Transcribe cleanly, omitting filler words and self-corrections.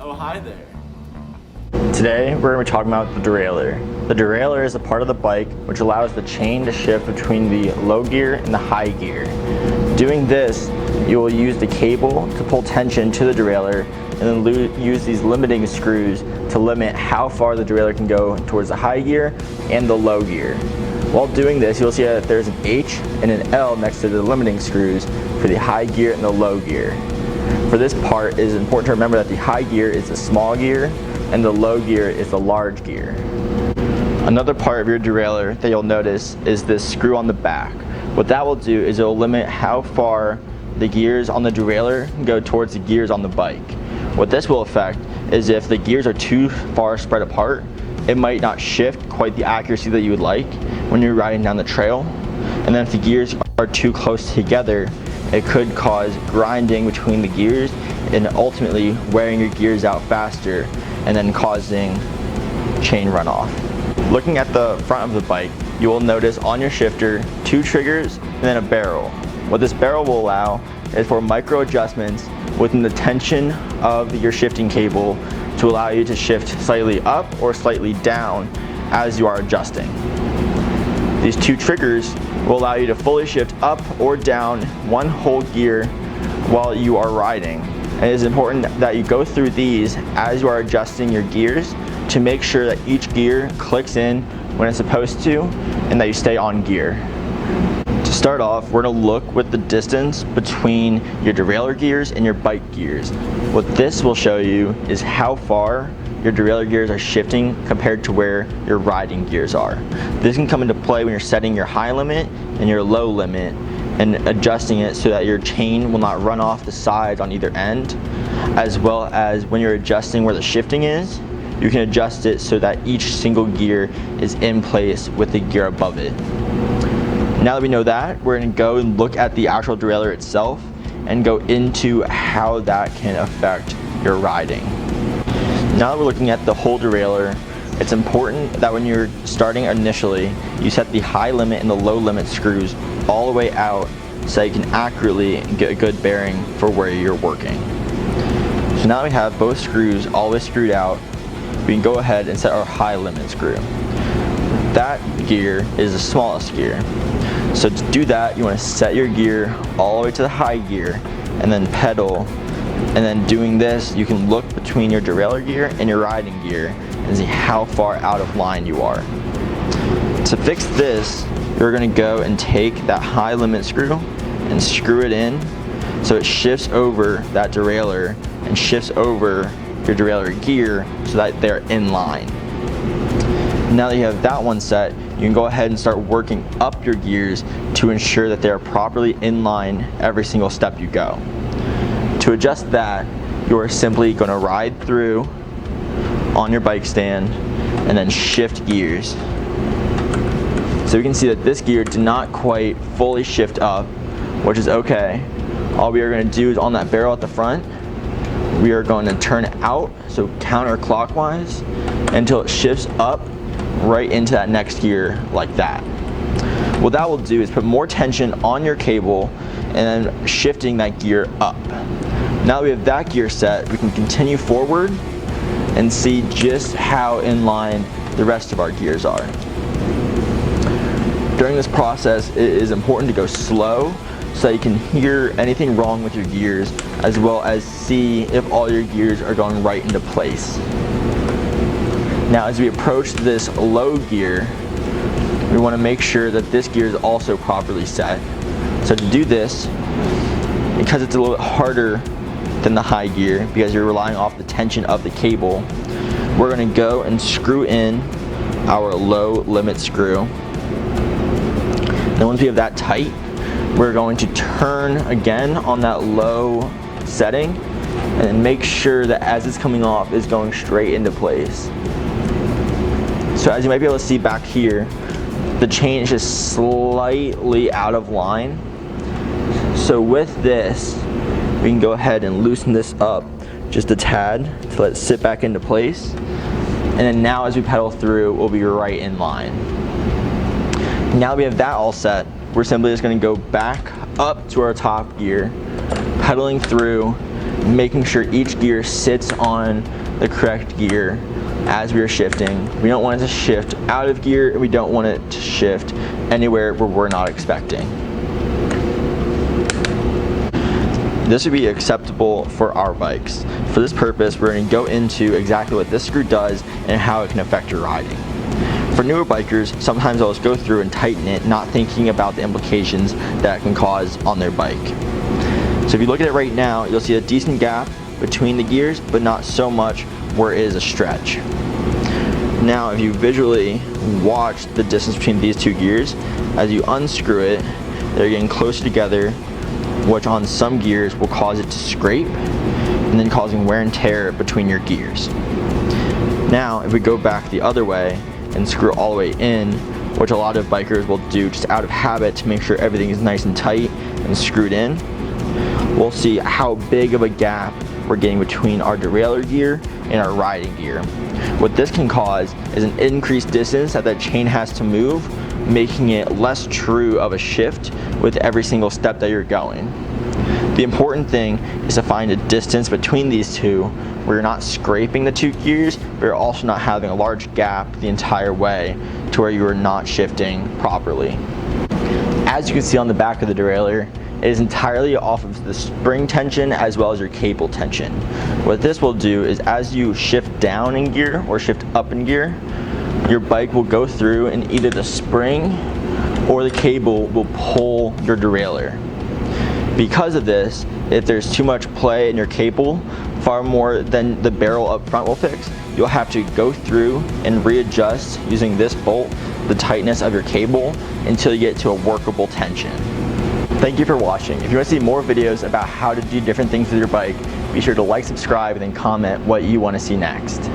Oh, hi there. Today, we're going to be talking about the derailleur. The derailleur is a part of the bike which allows the chain to shift between the low gear and the high gear. Doing this, you will use the cable to pull tension to the derailleur and then use these limiting screws to limit how far the derailleur can go towards the high gear and the low gear. While doing this, you'll see that there's an H and an L next to the limiting screws for the high gear and the low gear. For this part, it is important to remember that the high gear is the small gear and the low gear is the large gear. Another part of your derailleur that you'll notice is this screw on the back. What that will do is it will limit how far the gears on the derailleur go towards the gears on the bike. What this will affect is if the gears are too far spread apart, it might not shift quite the accuracy that you would like when you're riding down the trail. And then if the gears are too close together, it could cause grinding between the gears and ultimately wearing your gears out faster and then causing chain runoff. Looking at the front of the bike, you will notice on your shifter 2 triggers and then a barrel. What this barrel will allow is for micro adjustments within the tension of your shifting cable to allow you to shift slightly up or slightly down as you are adjusting. These 2 triggers will allow you to fully shift up or down one whole gear while you are riding. And it is important that you go through these as you are adjusting your gears to make sure that each gear clicks in when it's supposed to and that you stay on gear. To start off, we're going to look with the distance between your derailleur gears and your bike gears. What this will show you is how far your derailleur gears are shifting compared to where your riding gears are. This can come into play when you're setting your high limit and your low limit and adjusting it so that your chain will not run off the sides on either end, as well as when you're adjusting where the shifting is, you can adjust it so that each single gear is in place with the gear above it. Now that we know that, we're going to go and look at the actual derailleur itself and go into how that can affect your riding. Now that we're looking at the whole derailleur, it's important that when you're starting initially, you set the high limit and the low limit screws all the way out so that you can accurately get a good bearing for where you're working. So now we have both screws all the way screwed out, we can go ahead and set our high limit screw. That gear is the smallest gear. So to do that, you want to set your gear all the way to the high gear and then pedal. And then doing this, you can look between your derailleur gear and your riding gear and see how far out of line you are. To fix this, you're going to go and take that high limit screw and screw it in so it shifts over that derailleur and shifts over your derailleur gear so that they're in line. Now that you have that one set, you can go ahead and start working up your gears to ensure that they are properly in line every single step you go. To adjust that, you are simply going to ride through on your bike stand and then shift gears. So you can see that this gear did not quite fully shift up, which is okay. All we are going to do is on that barrel at the front, we are going to turn it out, so counterclockwise, until it shifts up right into that next gear like that. What that will do is put more tension on your cable and then shifting that gear up. Now that we have that gear set, we can continue forward and see just how in line the rest of our gears are. During this process, it is important to go slow so that you can hear anything wrong with your gears, as well as see if all your gears are going right into place. Now as we approach this low gear, we want to make sure that this gear is also properly set. So to do this, because it's a little bit harder than the high gear, because you're relying off the tension of the cable, we're going to go and screw in our low limit screw. Then once we have that tight, we're going to turn again on that low setting and make sure that as it's coming off, it's going straight into place. So as you might be able to see back here, the chain is just slightly out of line. So with this, we can go ahead and loosen this up just a tad to let it sit back into place. And then now as we pedal through, we'll be right in line. Now that we have that all set, we're simply just going to go back up to our top gear, pedaling through, making sure each gear sits on the correct gear as we are shifting. We don't want it to shift out of gear, and we don't want it to shift anywhere where we're not expecting. This would be acceptable for our bikes. For this purpose, we're going to go into exactly what this screw does and how it can affect your riding. For newer bikers, sometimes they'll just go through and tighten it, not thinking about the implications that it can cause on their bike. So if you look at it right now, you'll see a decent gap between the gears, but not so much where it is a stretch. Now, if you visually watch the distance between these two gears, as you unscrew it, they're getting closer together, which on some gears will cause it to scrape, and then causing wear and tear between your gears. Now, if we go back the other way and screw all the way in, which a lot of bikers will do just out of habit to make sure everything is nice and tight and screwed in, we'll see how big of a gap we're getting between our derailleur gear and our riding gear. What this can cause is an increased distance that chain has to move, making it less true of a shift with every single step that you're going. The important thing is to find a distance between these two where you're not scraping the two gears, but you're also not having a large gap the entire way to where you are not shifting properly. As you can see on the back of the derailleur, it is entirely off of the spring tension as well as your cable tension. What this will do is as you shift down in gear or shift up in gear, your bike will go through and either the spring or the cable will pull your derailleur. Because of this, if there's too much play in your cable, far more than the barrel up front will fix, you'll have to go through and readjust using this bolt the tightness of your cable until you get to a workable tension. Thank you for watching. If you want to see more videos about how to do different things with your bike, be sure to like, subscribe, and then comment what you want to see next.